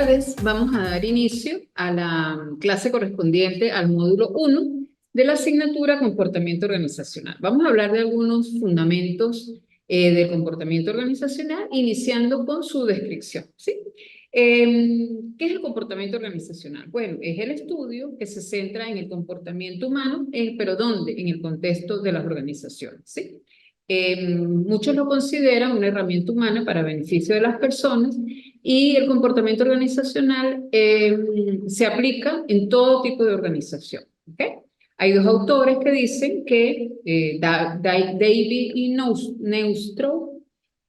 tardes. Vamos a dar inicio a la clase correspondiente al módulo 1 de la asignatura Comportamiento Organizacional. Vamos a hablar de algunos fundamentos del comportamiento organizacional, iniciando con su descripción, ¿sí? ¿Qué es el comportamiento organizacional? Bueno, es el estudio que se centra en el comportamiento humano, pero ¿dónde? En el contexto de las organizaciones, ¿sí? Muchos lo consideran una herramienta humana para beneficio de las personas y el comportamiento organizacional se aplica en todo tipo de organización. ¿Okay? Hay dos autores que dicen que, David y Neustro,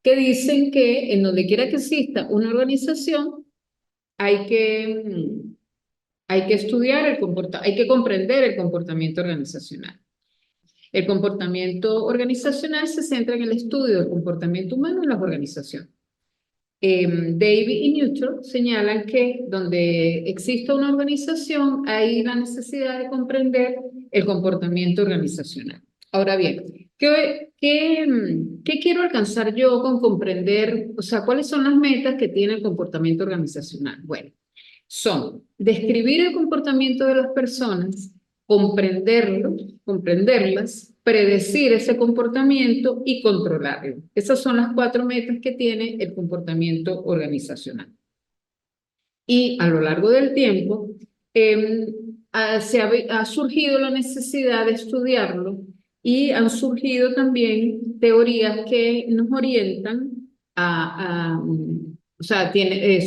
que dicen que en donde quiera que exista una organización hay que estudiar hay que comprender el comportamiento organizacional. El comportamiento organizacional se centra en el estudio del comportamiento humano en las organizaciones. David y Newton señalan que donde existe una organización hay la necesidad de comprender el comportamiento organizacional. Ahora bien, ¿qué quiero alcanzar yo con comprender? O sea, ¿cuáles son las metas que tiene el comportamiento organizacional? Bueno, son describir el comportamiento de las personas, comprenderlas, predecir ese comportamiento y controlarlo. Esas son las 4 metas que tiene el comportamiento organizacional. Y a lo largo del tiempo ha surgido la necesidad de estudiarlo y han surgido también teorías que nos orientan o sea,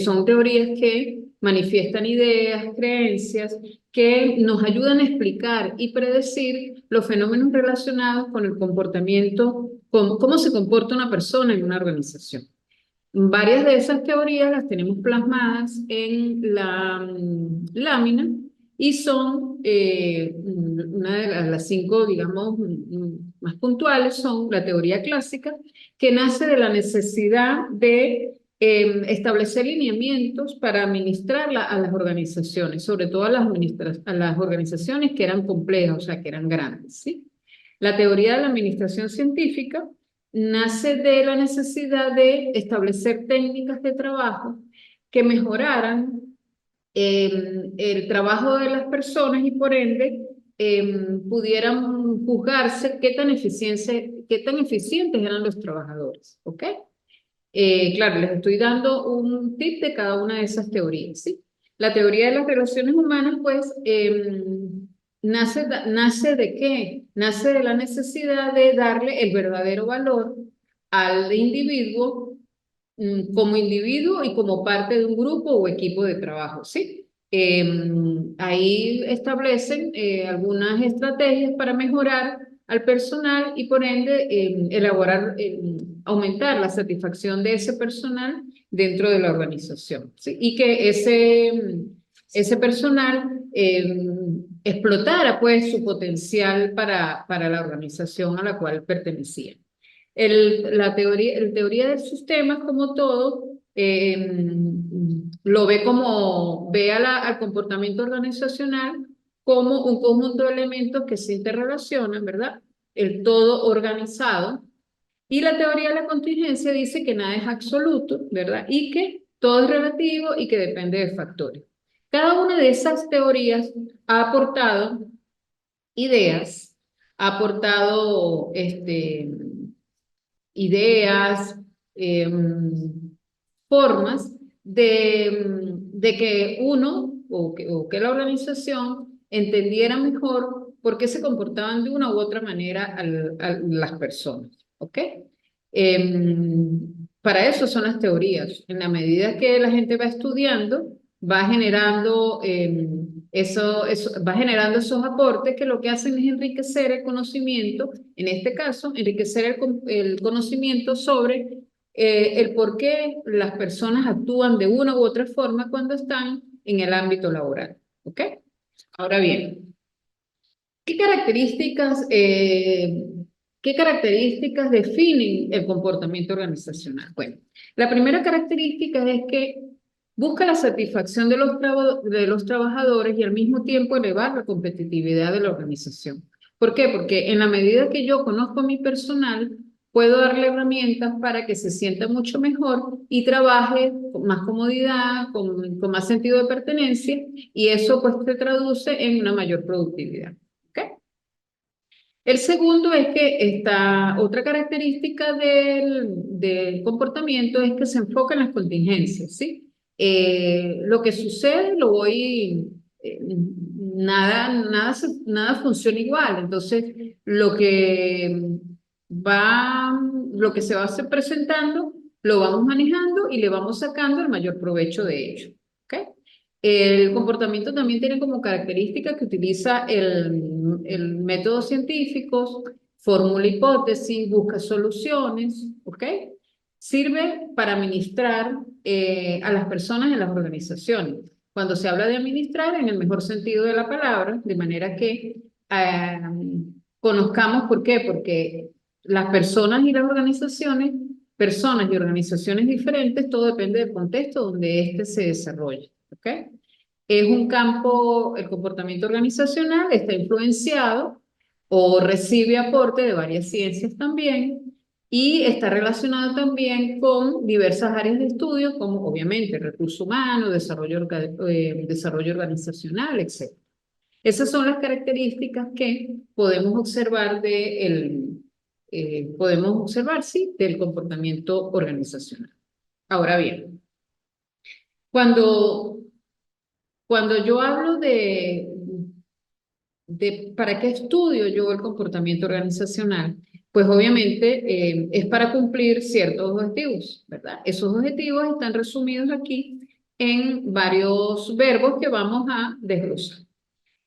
son teorías que manifiestan ideas, creencias, que nos ayudan a explicar y predecir los fenómenos relacionados con el comportamiento, con cómo se comporta una persona en una organización. Varias de esas teorías las tenemos plasmadas en la lámina y son una de las 5, digamos, más puntuales, son la teoría clásica, que nace de la necesidad de establecer lineamientos para administrarla a las organizaciones, sobre todo a las organizaciones que eran complejas, o sea, que eran grandes, ¿sí? La teoría de la administración científica nace de la necesidad de establecer técnicas de trabajo que mejoraran el trabajo de las personas y por ende pudieran juzgarse qué tan eficientes eran los trabajadores, ¿ok? Claro, les estoy dando un tip de cada una de esas teorías, ¿sí? La teoría de las relaciones humanas, pues, nace ¿de qué? Nace de la necesidad de darle el verdadero valor al individuo como individuo y como parte de un grupo o equipo de trabajo, ¿sí? Ahí establecen algunas estrategias para mejorar al personal y por ende aumentar la satisfacción de ese personal dentro de la organización, ¿sí? Y que ese personal explotara pues su potencial para la organización a la cual pertenecía. La teoría del sistema, como todo, ve al comportamiento organizacional como un conjunto de elementos que se interrelacionan, ¿verdad? El todo organizado. Y la teoría de la contingencia dice que nada es absoluto, ¿verdad? Y que todo es relativo y que depende de factores. Cada una de esas teorías ha aportado ideas, ha aportado ideas, formas de que uno o que la organización entendiera mejor por qué se comportaban de una u otra manera las personas, ¿ok? Para eso son las teorías. En la medida que la gente va estudiando, va generando va generando esos aportes que lo que hacen es enriquecer el conocimiento, en este caso, enriquecer el conocimiento sobre el por qué las personas actúan de una u otra forma cuando están en el ámbito laboral. ¿Ok? Ahora bien, ¿qué características definen el comportamiento organizacional? Bueno, la primera característica es que busca la satisfacción de los trabajadores y al mismo tiempo elevar la competitividad de la organización. ¿Por qué? Porque en la medida que yo conozco a mi personal, puedo darle herramientas para que se sienta mucho mejor y trabaje con más comodidad, con más sentido de pertenencia, y eso pues se traduce en una mayor productividad. ¿Ok? El segundo es que esta otra característica del comportamiento es que se enfoca en las contingencias, ¿sí? Lo que sucede lo voy, nada funciona igual, entonces lo que se va a hacer presentando, lo vamos manejando y le vamos sacando el mayor provecho de ello, ¿ok? El comportamiento también tiene como característica que utiliza el método científico, formula hipótesis, busca soluciones, ¿ok? Sirve para administrar a las personas en las organizaciones. Cuando se habla de administrar, en el mejor sentido de la palabra, de manera que conozcamos por qué, porque las personas y organizaciones diferentes, todo depende del contexto donde éste se desarrolle, ¿ok? Es un campo, el comportamiento organizacional está influenciado o recibe aporte de varias ciencias también y está relacionado también con diversas áreas de estudio como obviamente recursos humanos, desarrollo organizacional, etc. Esas son las características que podemos observar sí, del comportamiento organizacional. Ahora bien, cuando yo hablo de para qué estudio yo el comportamiento organizacional, pues obviamente es para cumplir ciertos objetivos, ¿verdad? Esos objetivos están resumidos aquí en varios verbos que vamos a desglosar.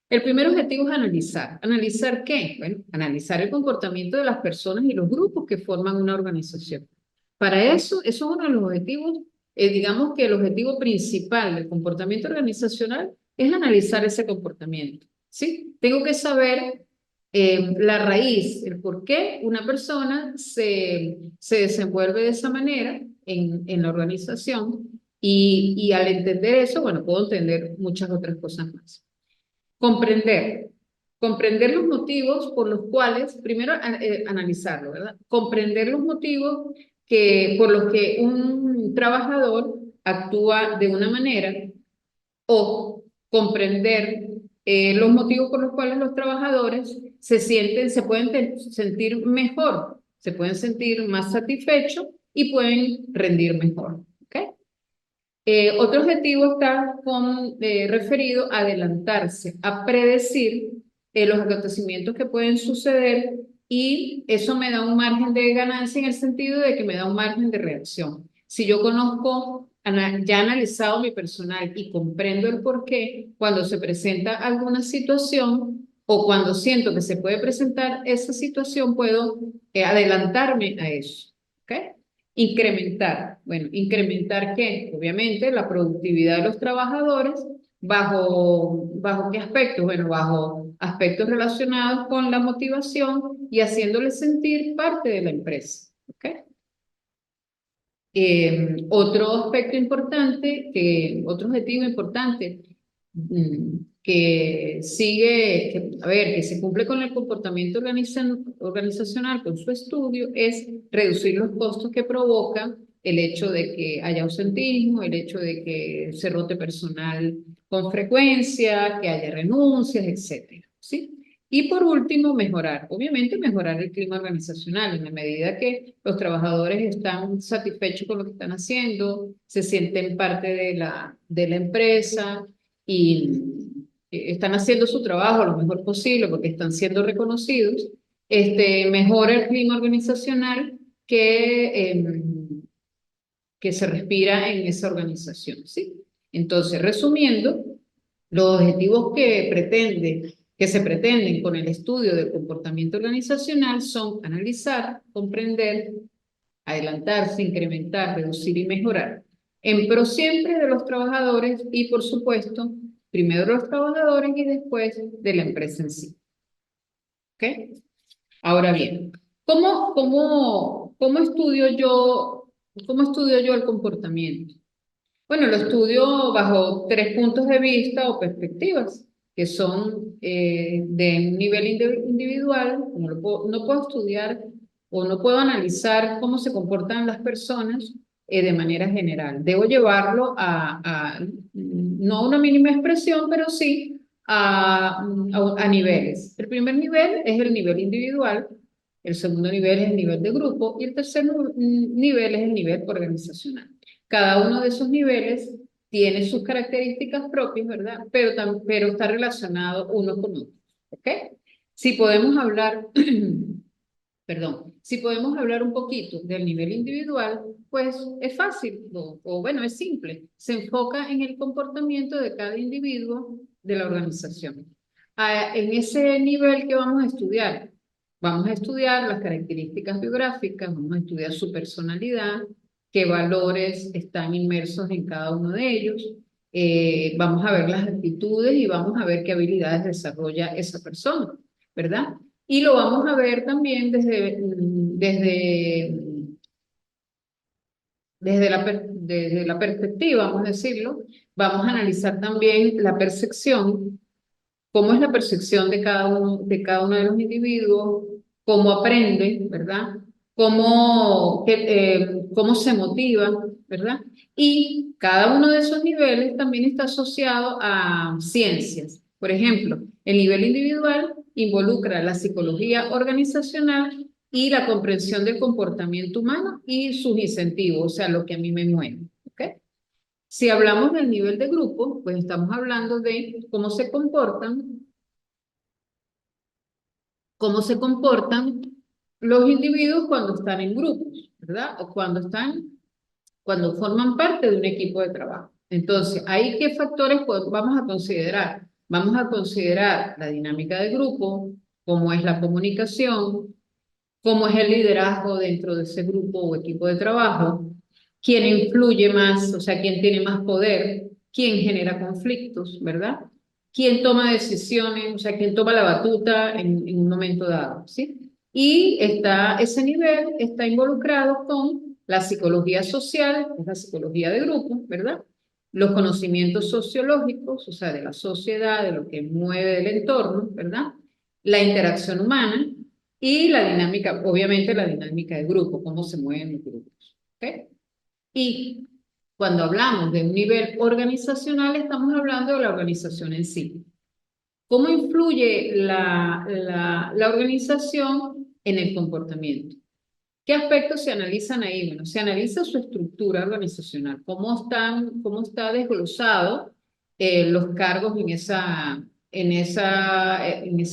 El primer objetivo es analizar. ¿Analizar qué? Bueno, analizar el comportamiento de las personas y los grupos que forman una organización. Para eso es uno de los objetivos, digamos que el objetivo principal del comportamiento organizacional es analizar ese comportamiento, ¿sí? Tengo que saber la raíz, el por qué una persona se desenvuelve de esa manera en la organización y al entender eso, bueno, puedo entender muchas otras cosas más. Comprender. Comprender los motivos por los cuales, primero analizarlo, ¿verdad? Comprender los motivos por los que un trabajador actúa de una manera o comprender los motivos por los cuales los trabajadores se pueden sentir mejor, se pueden sentir más satisfechos y pueden rendir mejor. ¿Ok? Otro objetivo está referido a adelantarse, a predecir los acontecimientos que pueden suceder y eso me da un margen de ganancia en el sentido de que me da un margen de reacción. Si yo conozco, ya he analizado mi personal y comprendo el por qué, cuando se presenta alguna situación o cuando siento que se puede presentar esa situación, puedo adelantarme a eso. ¿Ok? Incrementar. Bueno, ¿incrementar qué? Obviamente la productividad de los trabajadores. ¿Bajo qué aspectos? Bueno, bajo aspectos relacionados con la motivación y haciéndoles sentir parte de la empresa. ¿Ok? Otro objetivo importante que se cumple con el comportamiento organizacional con su estudio es reducir los costos que provoca el hecho de que haya ausentismo, el hecho de que se rote personal con frecuencia, que haya renuncias, etcétera, ¿sí? Y por último, obviamente mejorar el clima organizacional en la medida que los trabajadores están satisfechos con lo que están haciendo, se sienten parte de la empresa y están haciendo su trabajo lo mejor posible porque están siendo reconocidos, mejora el clima organizacional que se respira en esa organización, ¿sí? Entonces, resumiendo, los objetivos que se pretenden con el estudio del comportamiento organizacional son analizar, comprender, adelantarse, incrementar, reducir y mejorar, en pro siempre de los trabajadores y, por supuesto, primero de los trabajadores y después de la empresa en sí. ¿Ok? Ahora bien, cómo estudio yo el comportamiento? Bueno, lo estudio bajo 3 puntos de vista o perspectivas, que son de un nivel individual, no puedo estudiar o no puedo analizar cómo se comportan las personas de manera general. Debo llevarlo no a una mínima expresión, pero sí a niveles. El primer nivel es el nivel individual, el segundo nivel es el nivel de grupo y el tercer nivel es el nivel organizacional. Cada uno de esos niveles tiene sus características propias, ¿verdad? Pero está relacionado uno con otro, ¿ok? Si podemos hablar, perdón, si podemos hablar un poquito del nivel individual, pues es fácil, o bueno, es simple. Se enfoca en el comportamiento de cada individuo de la organización. En ese nivel que vamos a estudiar las características biográficas, vamos a estudiar su personalidad, qué valores están inmersos en cada uno de ellos, vamos a ver las actitudes y vamos a ver qué habilidades desarrolla esa persona, ¿verdad? Y lo vamos a ver también desde la perspectiva, vamos a decirlo. Vamos a analizar también la percepción, cómo es la percepción de cada uno de los individuos, cómo aprenden, ¿verdad? Cómo se motivan, ¿verdad? Y cada uno de esos niveles también está asociado a ciencias. Por ejemplo, el nivel individual involucra la psicología organizacional y la comprensión del comportamiento humano y sus incentivos, o sea, lo que a mí me mueve, ¿ok? Si hablamos del nivel de grupo, pues estamos hablando de cómo se comportan los individuos cuando están en grupos, ¿verdad? O cuando forman parte de un equipo de trabajo. Entonces, ¿ahí qué factores vamos a considerar? Vamos a considerar la dinámica de grupo, cómo es la comunicación, cómo es el liderazgo dentro de ese grupo o equipo de trabajo, quién influye más, o sea, quién tiene más poder, quién genera conflictos, ¿verdad? Quién toma decisiones, o sea, quién toma la batuta en un momento dado, ¿sí? Y ese nivel está involucrado con la psicología social, que es la psicología de grupo, ¿verdad? Los conocimientos sociológicos, o sea, de la sociedad, de lo que mueve del entorno, ¿verdad? La interacción humana, y la dinámica, obviamente la dinámica de grupo, cómo se mueven los grupos. ¿Ok? Y cuando hablamos de un nivel organizacional, estamos hablando de la organización en sí. ¿Cómo influye la organización en el comportamiento? ¿Qué aspectos se analizan ahí? Bueno, se analiza su estructura organizacional, cómo está desglosado los cargos en esa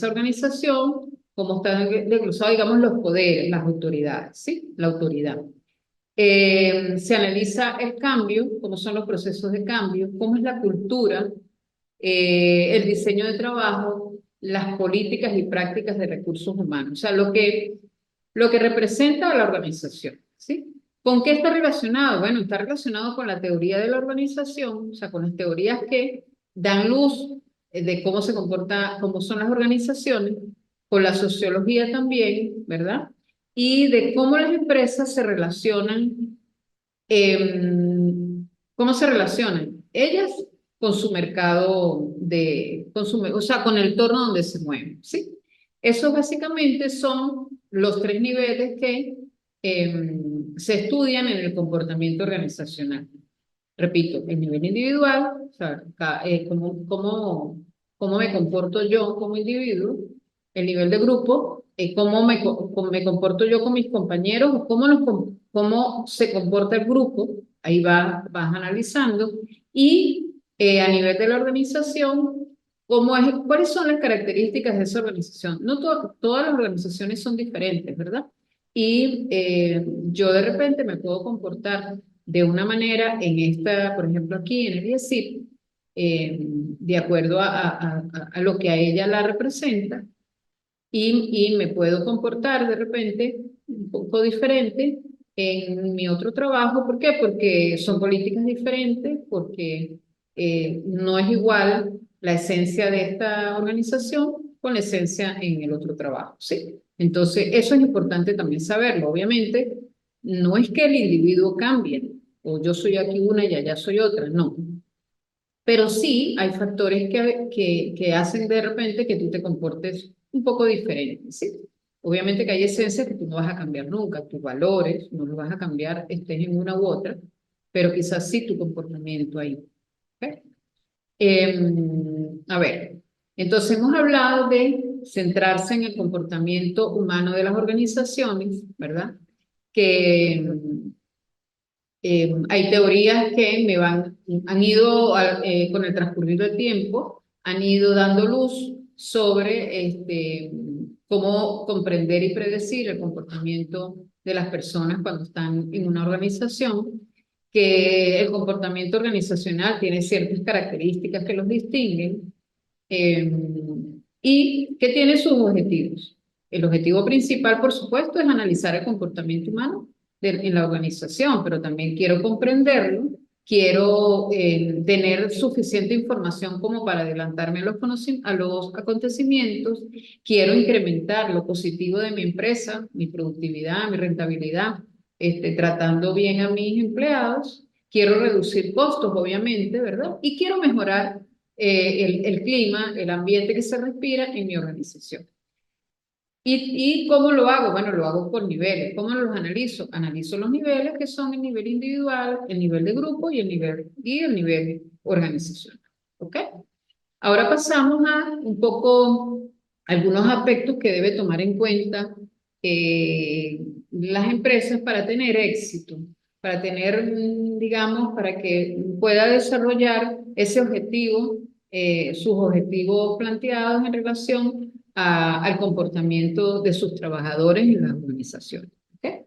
organización, cómo está desglosado, digamos, los poderes, las autoridades, ¿sí? La autoridad. Se analiza el cambio, cómo son los procesos de cambio, cómo es la cultura, el diseño de trabajo, las políticas y prácticas de recursos humanos, o sea, lo que representa a la organización, ¿sí? ¿Con qué está relacionado? Bueno, está relacionado con la teoría de la organización, o sea, con las teorías que dan luz de cómo se comporta, cómo son las organizaciones, con la sociología también, ¿verdad? Y de cómo las empresas se relacionan, cómo se relacionan ellas con su mercado o sea, con el entorno donde se mueven, ¿sí? Esos básicamente son los tres niveles que se estudian en el comportamiento organizacional. Repito, el nivel individual, o sea, cómo me comporto yo como individuo, el nivel de grupo, cómo me comporto yo con mis compañeros, o cómo se comporta el grupo, ahí vas analizando, y a nivel de la organización, cuáles son las características de esa organización. No todas las organizaciones son diferentes, ¿verdad? Y yo de repente me puedo comportar de una manera por ejemplo, aquí en el IESIP, de acuerdo a lo que a ella la representa, y me puedo comportar de repente un poco diferente en mi otro trabajo. ¿Por qué? Porque son políticas diferentes, porque no es igual la esencia de esta organización con la esencia en el otro trabajo, ¿sí? Entonces, eso es importante también saberlo. Obviamente, no es que el individuo cambie, o yo soy aquí una y allá soy otra, no. Pero sí hay factores que hacen de repente que tú te comportes un poco diferente, ¿sí? Obviamente que hay esencias que tú no vas a cambiar nunca, tus valores no los vas a cambiar, estés en una u otra, pero quizás sí tu comportamiento ahí. ¿Ok? A ver, entonces hemos hablado de centrarse en el comportamiento humano de las organizaciones, ¿verdad? Que hay teorías que han ido con el transcurrir del tiempo, han ido dando luz sobre cómo comprender y predecir el comportamiento de las personas cuando están en una organización, que el comportamiento organizacional tiene ciertas características que los distinguen eh, y que tiene sus objetivos. El objetivo principal, por supuesto, es analizar el comportamiento humano en la organización, pero también quiero comprenderlo, quiero tener suficiente información como para adelantarme a los acontecimientos, quiero incrementar lo positivo de mi empresa, mi productividad, mi rentabilidad, tratando bien a mis empleados, quiero reducir costos, obviamente, ¿verdad? Y quiero mejorar el clima, el ambiente que se respira en mi organización. ¿Y cómo lo hago? Bueno, lo hago por niveles. ¿Cómo los analizo? Analizo los niveles que son el nivel individual, el nivel de grupo y el nivel organizacional. ¿Ok? Ahora pasamos a un poco algunos aspectos que debe tomar en cuenta las empresas para tener éxito, para tener, digamos, para que pueda desarrollar ese objetivo, sus objetivos planteados en relación al comportamiento de sus trabajadores en las organizaciones. ¿Ok?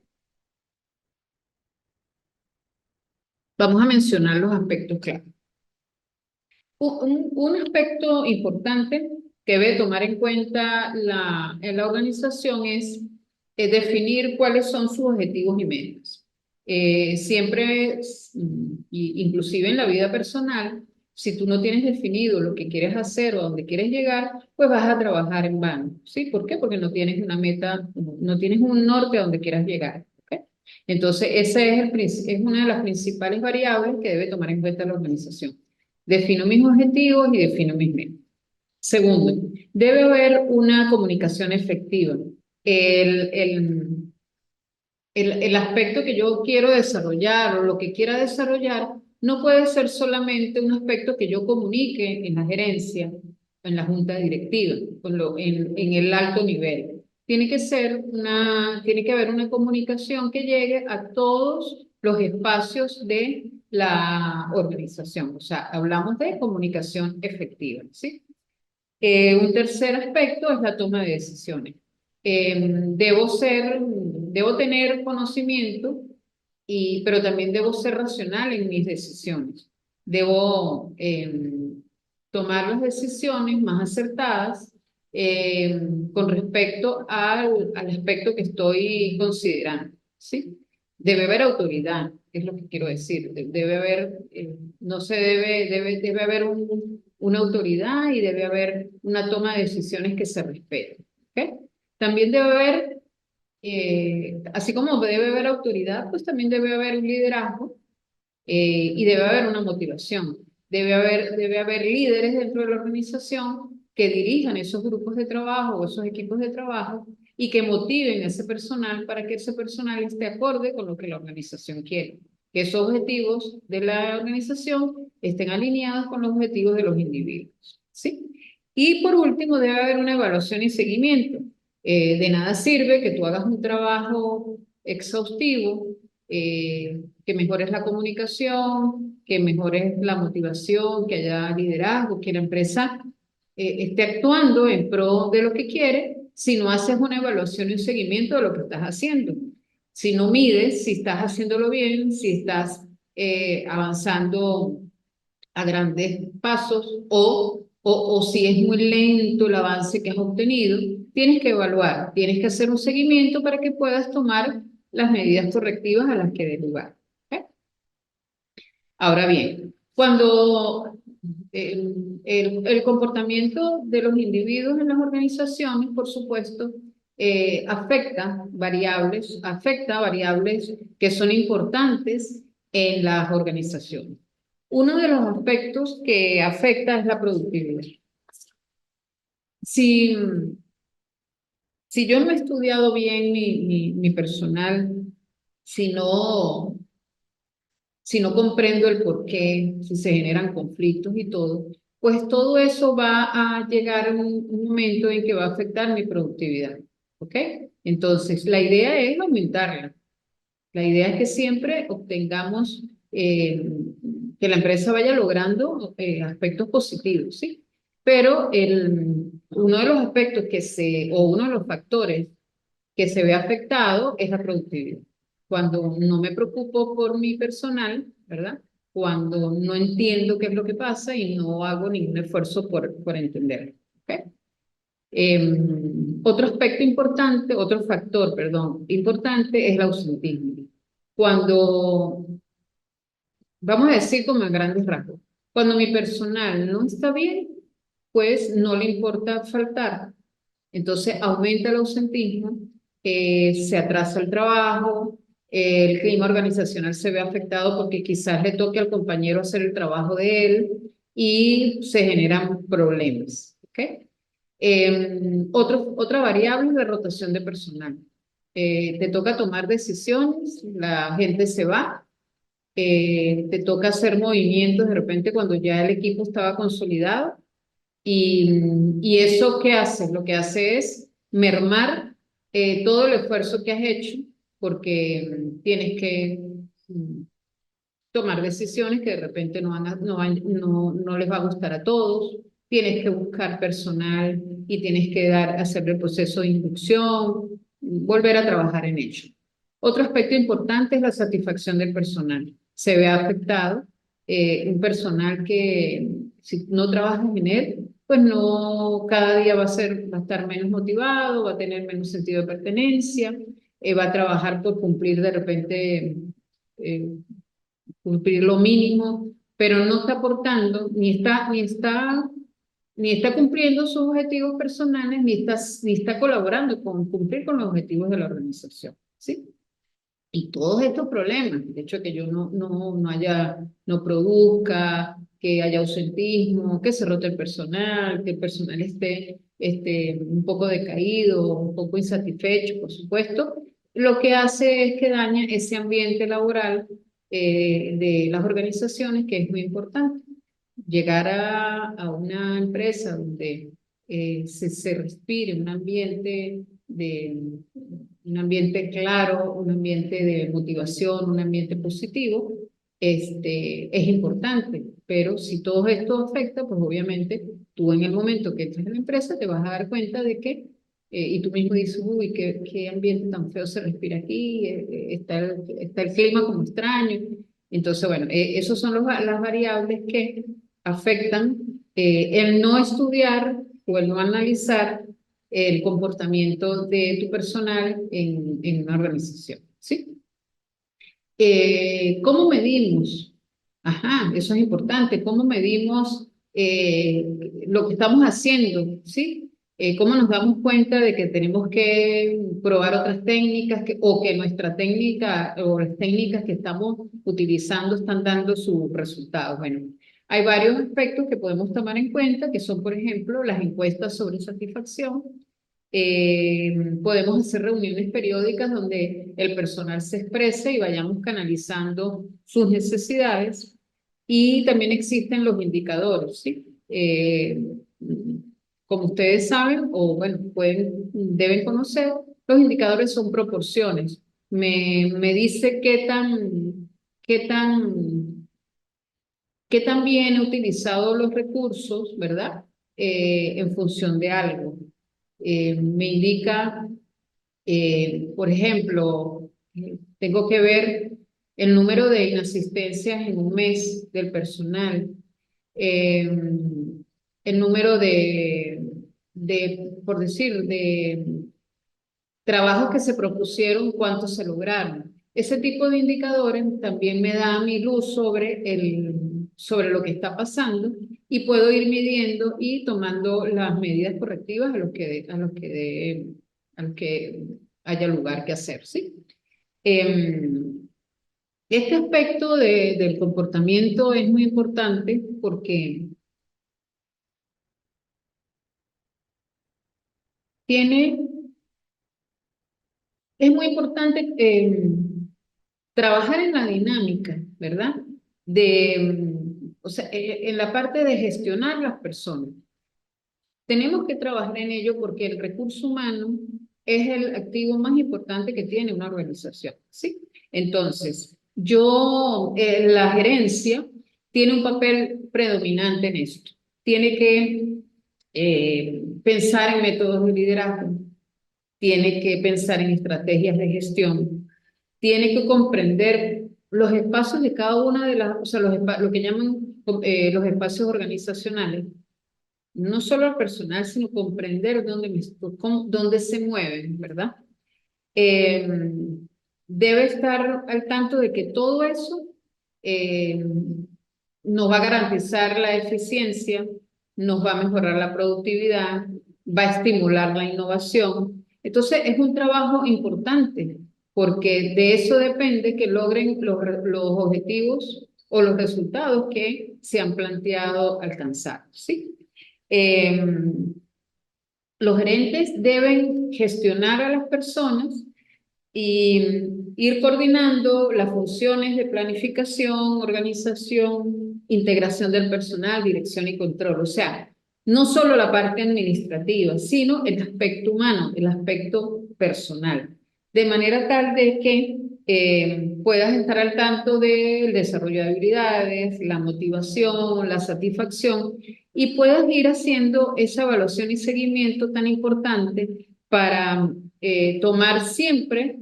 Vamos a mencionar los aspectos clave. Un aspecto importante que debe tomar en cuenta en la organización es definir cuáles son sus objetivos y metas. Siempre, inclusive en la vida personal, si tú no tienes definido lo que quieres hacer o a dónde quieres llegar, pues vas a trabajar en vano. ¿Sí? ¿Por qué? Porque no tienes una meta, no tienes un norte a donde quieras llegar. ¿Ok? Entonces, es una de las principales variables que debe tomar en cuenta la organización. Defino mis objetivos y defino mis metas. Segundo, debe haber una comunicación efectiva. El, el, el aspecto que yo quiero desarrollar o lo que quiera desarrollar no puede ser solamente un aspecto que yo comunique en la gerencia, en la junta directiva, en el alto nivel. Tiene que haber una comunicación que llegue a todos los espacios de la organización. O sea, hablamos de comunicación efectiva, ¿sí? Un tercer aspecto es la toma de decisiones. Debo tener conocimiento, pero también debo ser racional en mis decisiones. Debo tomar las decisiones más acertadas con respecto al aspecto que estoy considerando, ¿sí? Debe haber autoridad, es lo que quiero decir. Debe haber, no se debe haber una autoridad y debe haber una toma de decisiones que se respete. ¿Ok? También debe haber, así como debe haber autoridad, pues también debe haber un liderazgo y debe haber una motivación. Debe haber líderes dentro de la organización que dirijan esos grupos de trabajo o esos equipos de trabajo y que motiven a ese personal para que ese personal esté acorde con lo que la organización quiere. Que esos objetivos de la organización estén alineados con los objetivos de los individuos. ¿Sí? Y por último, debe haber una evaluación y seguimiento. De nada sirve que tú hagas un trabajo exhaustivo, que mejores la comunicación, que mejores la motivación, que haya liderazgo, que la empresa esté actuando en pro de lo que quiere, si no haces una evaluación y un seguimiento de lo que estás haciendo. Si no mides si estás haciéndolo bien, si estás avanzando a grandes pasos o si es muy lento el avance que has obtenido, tienes que evaluar, tienes que hacer un seguimiento para que puedas tomar las medidas correctivas a las que dé lugar. ¿Ok? Ahora bien, cuando el comportamiento de los individuos en las organizaciones, por supuesto, afecta variables que son importantes en las organizaciones. Uno de los aspectos que afecta es la productividad. Si, Si yo no he estudiado bien mi personal, si no, si no comprendo el por qué, si se generan conflictos y todo, pues todo eso va a llegar un momento en que va a afectar mi productividad. ¿Ok? Entonces, la idea es aumentarla. La idea es que siempre obtengamos que la empresa vaya logrando aspectos positivos, ¿sí? Pero uno de los aspectos o uno de los factores que se ve afectado es la productividad. Cuando no me preocupo por mi personal, ¿verdad? Cuando no entiendo qué es lo que pasa y no hago ningún esfuerzo por entenderlo. ¿Ok? Otro aspecto importante, otro factor, perdón, importante es el ausentismo. Cuando, vamos a decir como en grandes rasgos, cuando mi personal no está bien, pues no le importa faltar. Entonces aumenta el ausentismo, se atrasa el trabajo, el clima organizacional se ve afectado porque quizás le toque al compañero hacer el trabajo de él y se generan problemas. ¿Ok? Otra variable es la rotación de personal. Te toca tomar decisiones, la gente se va, te toca hacer movimientos de repente cuando ya el equipo estaba consolidado y eso ¿qué hace? Lo que hace es mermar todo el esfuerzo que has hecho porque tienes que mm, tomar decisiones que de repente no les va a gustar a todos, tienes que buscar personal y tienes que hacer el proceso de inducción, volver a trabajar en ello. Otro aspecto importante es la satisfacción del personal. Se ve afectado un personal que si no trabajas en él, pues no, cada día va a estar menos motivado, va a tener menos sentido de pertenencia, va a trabajar por cumplir de repente eh, cumplir lo mínimo, pero no está aportando, ni está cumpliendo sus objetivos personales, ni está colaborando con cumplir con los objetivos de la organización, ¿sí? Y todos estos problemas, de hecho que yo no produzca, que haya ausentismo, que se rote el personal, que el personal esté un poco decaído, un poco insatisfecho, por supuesto, lo que hace es que daña ese ambiente laboral de las organizaciones, que es muy importante. Llegar a una empresa donde se respire un ambiente claro, un ambiente de motivación, un ambiente positivo, es importante. Pero si todo esto afecta, pues obviamente tú en el momento que entres en la empresa te vas a dar cuenta de que, y tú mismo dices, uy, qué ambiente tan feo se respira aquí, está el clima como extraño. Entonces, bueno, esas son las variables que afectan el no estudiar o el no analizar el comportamiento de tu personal en una organización, ¿sí? ¿Cómo medimos? Ajá, eso es importante. ¿Cómo medimos lo que estamos haciendo? ¿Sí? ¿Cómo nos damos cuenta de que tenemos que probar otras técnicas o que nuestra técnica o las técnicas que estamos utilizando están dando sus resultados? Bueno, hay varios aspectos que podemos tomar en cuenta, que son, por ejemplo, las encuestas sobre satisfacción. Podemos hacer reuniones periódicas donde el personal se exprese y vayamos canalizando sus necesidades. Y también existen los indicadores, ¿sí? Como ustedes saben, o bueno, deben conocer, los indicadores son proporciones. Me dice qué tan, qué tan bien he utilizado los recursos, ¿verdad? En función de algo. Me indica por ejemplo, tengo que ver el número de inasistencias en un mes del personal, eh, el número por decir, de trabajos que se propusieron, cuántos se lograron. Ese tipo de indicadores también me da mi luz sobre lo que está pasando y puedo ir midiendo y tomando las medidas correctivas a los que haya lugar que hacer, ¿sí? Este aspecto del comportamiento es muy importante porque tiene Es muy importante trabajar en la dinámica, ¿verdad? O sea, en la parte de gestionar las personas. Tenemos que trabajar en ello porque el recurso humano es el activo más importante que tiene una organización, ¿sí? Entonces, la gerencia tiene un papel predominante en esto. Tiene que pensar en métodos de liderazgo, tiene que pensar en estrategias de gestión, tiene que comprender los espacios de cada una de las, o sea, lo que llaman los espacios organizacionales, no solo el personal, sino comprender dónde se mueven, ¿verdad? Eh, Debe estar al tanto de que todo eso eh, nos va a garantizar la eficiencia, nos va a mejorar la productividad, va a estimular la innovación. Entonces, es un trabajo importante porque de eso depende que logren los objetivos o los resultados que se han planteado alcanzar, ¿sí? Eh, los gerentes deben gestionar a las personas y ir coordinando las funciones de planificación, organización, integración del personal, dirección y control. O sea, no solo la parte administrativa, sino el aspecto humano, el aspecto personal. De manera tal de que puedas estar al tanto del desarrollo de habilidades, la motivación, la satisfacción y puedas ir haciendo esa evaluación y seguimiento tan importante para tomar siempre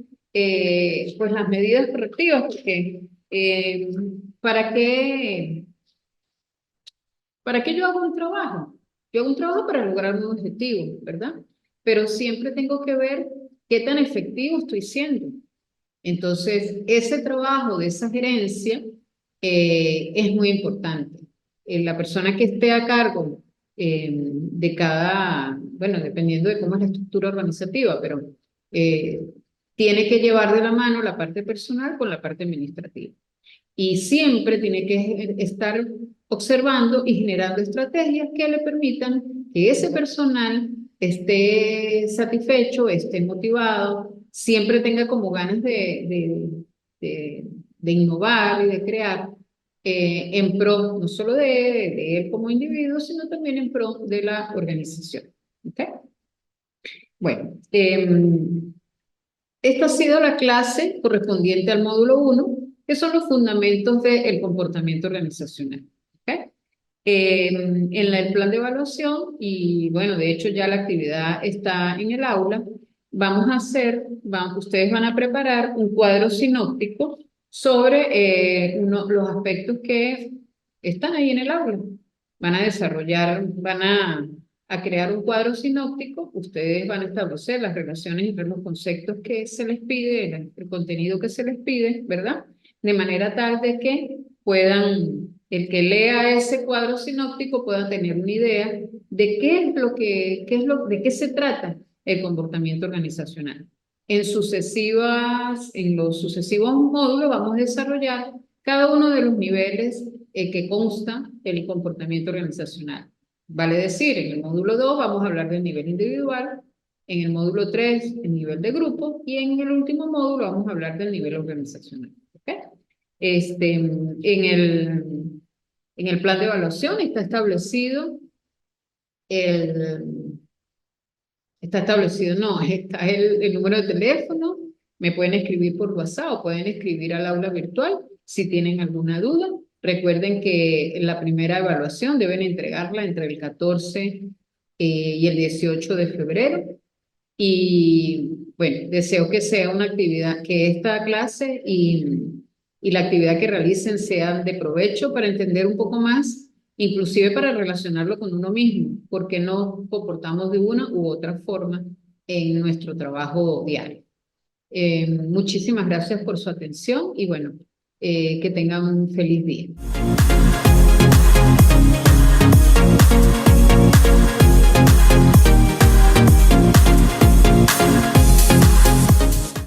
pues las medidas correctivas, porque ¿para qué, ¿para qué yo hago un trabajo? Yo hago un trabajo para lograr un objetivo, ¿verdad? Pero siempre tengo que ver qué tan efectivo estoy siendo. Entonces, ese trabajo de esa gerencia es muy importante. La persona que esté a cargo de cada, bueno, dependiendo de cómo es la estructura organizativa, pero eh, tiene que llevar de la mano la parte personal con la parte administrativa. Y siempre tiene que estar observando y generando estrategias que le permitan que ese personal esté satisfecho, esté motivado, siempre tenga como ganas de innovar y de crear en pro no solo de él como individuo, sino también en pro de la organización. ¿Okay? Bueno, esta ha sido la clase correspondiente al módulo 1, que son los fundamentos del comportamiento organizacional. ¿Okay? En el plan de evaluación, y bueno, de hecho ya la actividad está en el aula, vamos a hacer, ustedes van a preparar un cuadro sinóptico sobre los aspectos que están ahí en el aula. Van a desarrollar, a crear un cuadro sinóptico, ustedes van a establecer las relaciones entre los conceptos que se les pide, el contenido que se les pide, ¿verdad? De manera tal de que el que lea ese cuadro sinóptico pueda tener una idea de de qué se trata el comportamiento organizacional. En los sucesivos módulos vamos a desarrollar cada uno de los niveles que consta el comportamiento organizacional. Vale decir, en el módulo 2 vamos a hablar del nivel individual, en el módulo 3 el nivel de grupo y en el último módulo vamos a hablar del nivel organizacional. ¿Okay? En el plan de evaluación el, está establecido, no, está el número de teléfono, me pueden escribir por WhatsApp o pueden escribir al aula virtual si tienen alguna duda. Recuerden que la primera evaluación deben entregarla entre el 14 y el 18 de febrero. Y bueno, deseo que sea una actividad, que esta clase y la actividad que realicen sean de provecho para entender un poco más, inclusive para relacionarlo con uno mismo, porque nos comportamos de una u otra forma en nuestro trabajo diario. Muchísimas gracias por su atención y bueno, que tengan un feliz día.